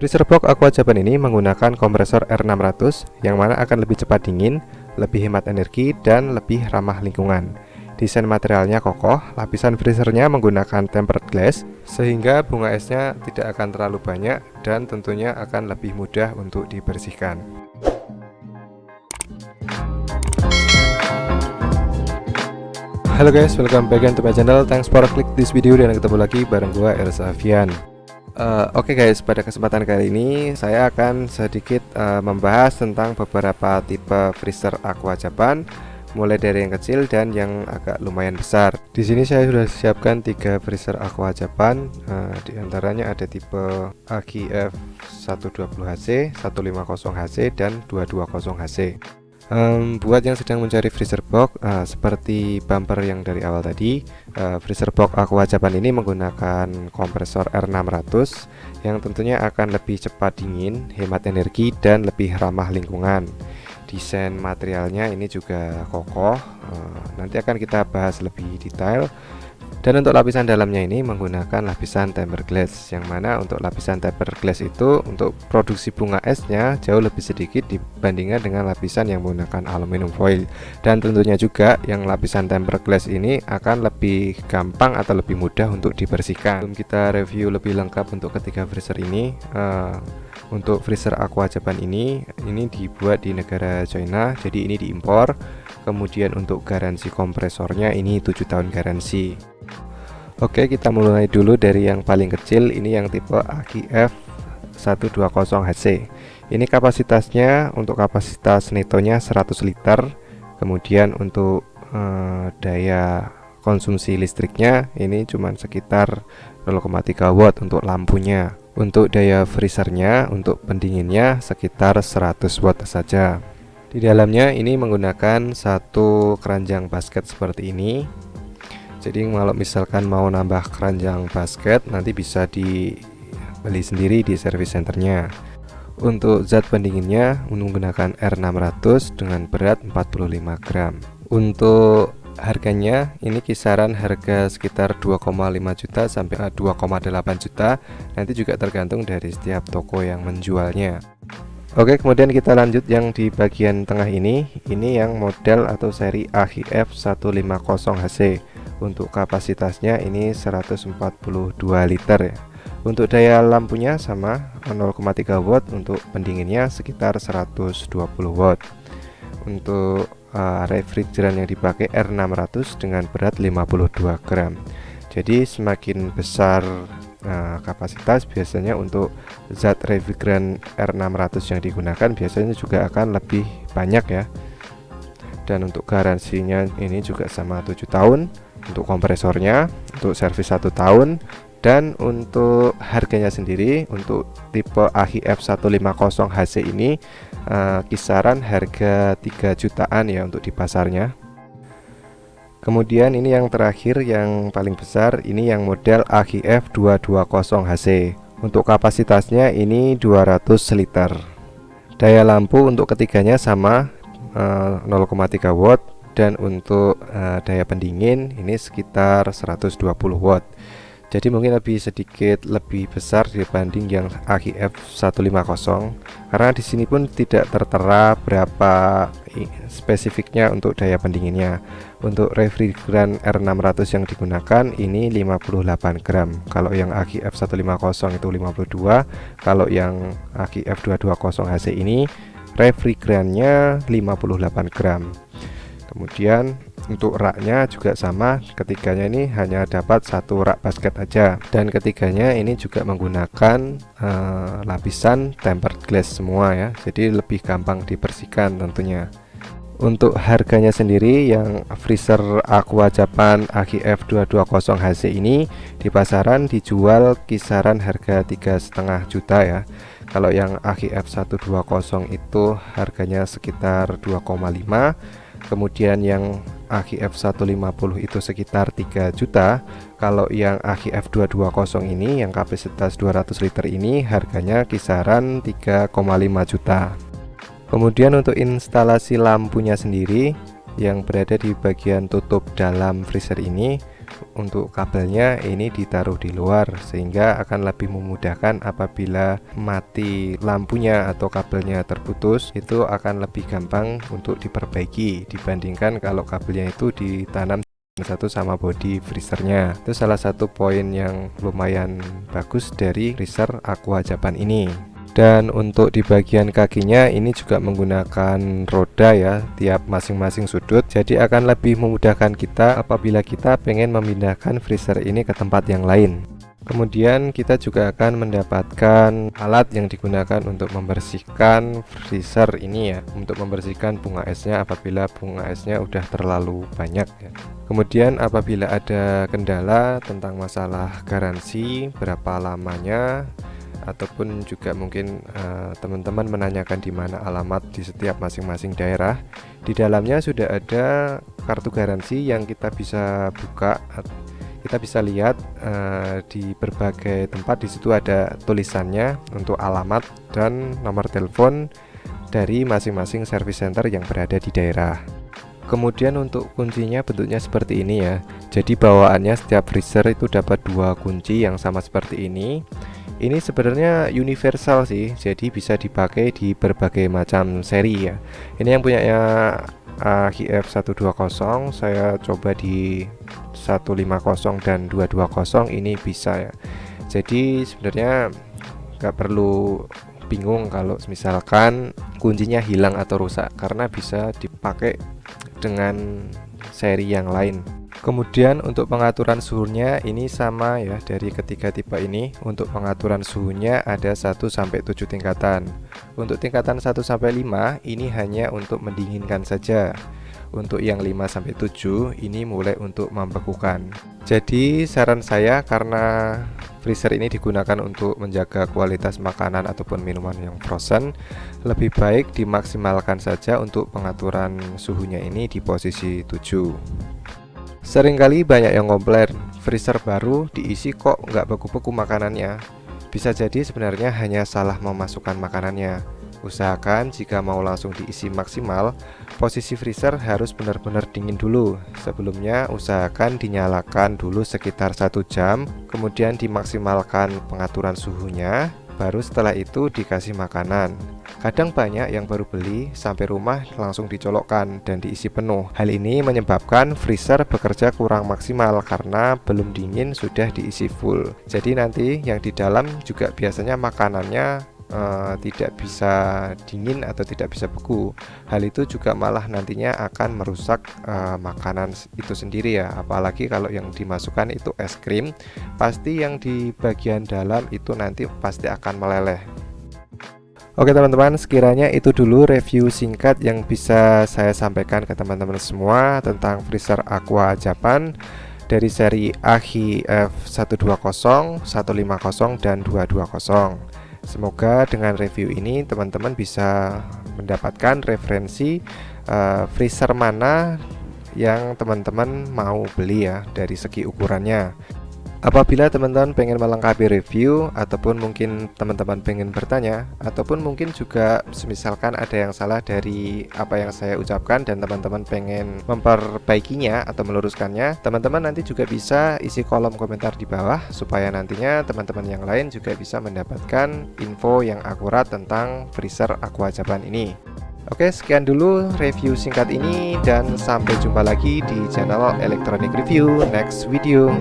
Freezer box Aqua Japan ini menggunakan kompresor R600 yang mana akan lebih cepat dingin, lebih hemat energi, dan lebih ramah lingkungan. Desain materialnya kokoh, lapisan freezernya menggunakan tempered glass sehingga bunga esnya tidak akan terlalu banyak dan tentunya akan lebih mudah untuk dibersihkan. Halo guys, welcome back to my channel. Thanks for click this video dan ketemu lagi bareng gua Ersavian. Oke guys, pada kesempatan kali ini saya akan sedikit membahas tentang beberapa tipe freezer Aqua Japan, mulai dari yang kecil dan yang agak lumayan besar. Di sini saya sudah siapkan 3 freezer Aqua Japan. Di antaranya ada tipe AGF 120HC, 150HC, dan 220HC. Buat yang sedang mencari freezer box seperti bumper yang dari awal tadi, freezer box Aqua Japan ini menggunakan kompresor R600 yang tentunya akan lebih cepat dingin, hemat energi, dan lebih ramah lingkungan. Desain materialnya ini juga kokoh, nanti akan kita bahas lebih detail. Dan untuk lapisan dalamnya ini menggunakan lapisan tempered glass, yang mana untuk lapisan tempered glass itu untuk produksi bunga esnya jauh lebih sedikit dibandingkan dengan lapisan yang menggunakan aluminium foil. Dan tentunya juga yang lapisan tempered glass ini akan lebih gampang atau lebih mudah untuk dibersihkan. Sebelum kita review lebih lengkap untuk ketiga freezer ini, untuk freezer Aqua Japan ini dibuat di negara China, jadi ini diimpor. Kemudian untuk garansi kompresornya ini 7 tahun garansi. Oke, kita mulai dulu dari yang paling kecil. Ini yang tipe AGF 120HC. Ini kapasitasnya, untuk kapasitas netonya 100 liter. Kemudian untuk daya konsumsi listriknya ini cuma sekitar 0,3 watt untuk lampunya. Untuk daya freezernya, untuk pendinginnya sekitar 100 watt saja. Di dalamnya ini menggunakan satu keranjang basket seperti ini. Jadi kalau misalkan mau nambah keranjang basket, nanti bisa dibeli sendiri di service centernya. Untuk zat pendinginnya menggunakan R600 dengan berat 45 gram. Untuk harganya ini kisaran harga sekitar 2,5 juta sampai 2,8 juta. Nanti juga tergantung dari setiap toko yang menjualnya. Oke, kemudian kita lanjut yang di bagian tengah ini yang model atau seri AGF 150HC. Untuk kapasitasnya ini 142 liter ya. Untuk daya lampunya sama 0,3 watt, untuk pendinginnya sekitar 120 watt. Untuk refrigeran yang dipakai R600 dengan berat 52 gram. Jadi semakin besar kapasitas, biasanya untuk zat refrigeran R600 yang digunakan biasanya juga akan lebih banyak ya. Dan untuk garansinya ini juga sama 7 tahun. Untuk kompresornya, untuk servis 1 tahun. Dan untuk harganya sendiri, untuk tipe AGF 150HC ini kisaran harga 3 jutaan ya untuk di pasarnya. Kemudian ini yang terakhir, yang paling besar, ini yang model AGF 220HC. Untuk kapasitasnya ini 200 liter. Daya lampu untuk ketiganya sama 0,3 watt. Dan untuk daya pendingin ini sekitar 120 watt. Jadi mungkin sedikit lebih besar dibanding yang AGF 150, karena di sini pun tidak tertera berapa spesifiknya untuk daya pendinginnya. Untuk refrigeran R600 yang digunakan ini 58 gram. Kalau yang AGF 150 itu 52. Kalau yang AGF 220HC ini refrigerannya 58 gram. Kemudian untuk raknya juga sama, ketiganya ini hanya dapat satu rak basket aja. Dan ketiganya ini juga menggunakan lapisan tempered glass semua ya, jadi lebih gampang dibersihkan tentunya. Untuk harganya sendiri, yang freezer Aqua Japan AGF 220HC ini di pasaran dijual kisaran harga 3,5 juta ya. Kalau yang AGF 120 itu harganya sekitar 2,5. Kemudian yang AGF 150 itu sekitar 3 juta. Kalau yang AGF 220 ini yang kapasitas 200 liter ini harganya kisaran 3,5 juta. Kemudian untuk instalasi lampunya sendiri yang berada di bagian tutup dalam freezer ini untuk kabelnya ini ditaruh di luar, sehingga akan lebih memudahkan apabila mati lampunya atau kabelnya terputus, itu akan lebih gampang untuk diperbaiki dibandingkan kalau kabelnya itu ditanam satu sama body freezernya. Itu salah satu poin yang lumayan bagus dari freezer Aqua Japan ini. Dan untuk di bagian kakinya ini juga menggunakan roda ya, tiap masing-masing sudut, jadi akan lebih memudahkan kita apabila kita pengen memindahkan freezer ini ke tempat yang lain. Kemudian kita juga akan mendapatkan alat yang digunakan untuk membersihkan freezer ini ya, untuk membersihkan bunga esnya apabila bunga esnya udah terlalu banyak ya. Kemudian apabila ada kendala tentang masalah garansi, berapa lamanya, ataupun juga mungkin teman-teman menanyakan di mana alamat di setiap masing-masing daerah, di dalamnya sudah ada kartu garansi yang kita bisa buka. Kita bisa lihat di berbagai tempat, di situ ada tulisannya untuk alamat dan nomor telepon dari masing-masing service center yang berada di daerah. Kemudian untuk kuncinya bentuknya seperti ini ya. Jadi bawaannya setiap freezer itu dapat dua kunci yang sama seperti ini. Ini sebenarnya universal sih, jadi bisa dipakai di berbagai macam seri ya. Ini yang punyanya HF120, saya coba di 150 dan 220 ini bisa ya. Jadi sebenarnya nggak perlu bingung kalau misalkan kuncinya hilang atau rusak, karena bisa dipakai dengan seri yang lain. Kemudian untuk pengaturan suhunya ini sama ya dari ketiga tipe ini. Untuk pengaturan suhunya ada 1 sampai 7 tingkatan. Untuk tingkatan 1 sampai 5 ini hanya untuk mendinginkan saja. Untuk yang 5 sampai 7 ini mulai untuk membekukan. Jadi saran saya, karena freezer ini digunakan untuk menjaga kualitas makanan ataupun minuman yang frozen, lebih baik dimaksimalkan saja untuk pengaturan suhunya ini di posisi 7. Seringkali banyak yang komplain, freezer baru diisi kok nggak beku-beku makanannya. Bisa jadi sebenarnya hanya salah memasukkan makanannya. Usahakan jika mau langsung diisi maksimal, posisi freezer harus benar-benar dingin dulu. Sebelumnya usahakan dinyalakan dulu sekitar 1 jam, kemudian dimaksimalkan pengaturan suhunya, baru setelah itu dikasih makanan. Kadang banyak yang baru beli sampai rumah langsung dicolokkan dan diisi penuh. Hal ini menyebabkan freezer bekerja kurang maksimal karena belum dingin sudah diisi full. Jadi nanti yang di dalam juga biasanya makanannya tidak bisa dingin atau tidak bisa beku. Hal itu juga malah nantinya akan merusak makanan itu sendiri ya. Apalagi kalau yang dimasukkan itu es krim, pasti yang di bagian dalam itu nanti pasti akan meleleh. Oke teman-teman, sekiranya itu dulu review singkat yang bisa saya sampaikan ke teman-teman semua tentang freezer Aqua Japan dari seri AHI F120, 150, dan 220. Semoga dengan review ini teman-teman bisa mendapatkan referensi freezer mana yang teman-teman mau beli ya dari segi ukurannya. Apabila teman-teman pengen melengkapi review, ataupun mungkin teman-teman pengen bertanya, ataupun mungkin juga misalkan ada yang salah dari apa yang saya ucapkan dan teman-teman pengen memperbaikinya atau meluruskannya, teman-teman nanti juga bisa isi kolom komentar di bawah supaya nantinya teman-teman yang lain juga bisa mendapatkan info yang akurat tentang freezer Aqua Japan ini. Oke, sekian dulu review singkat ini dan sampai jumpa lagi di channel Electronic Review next video.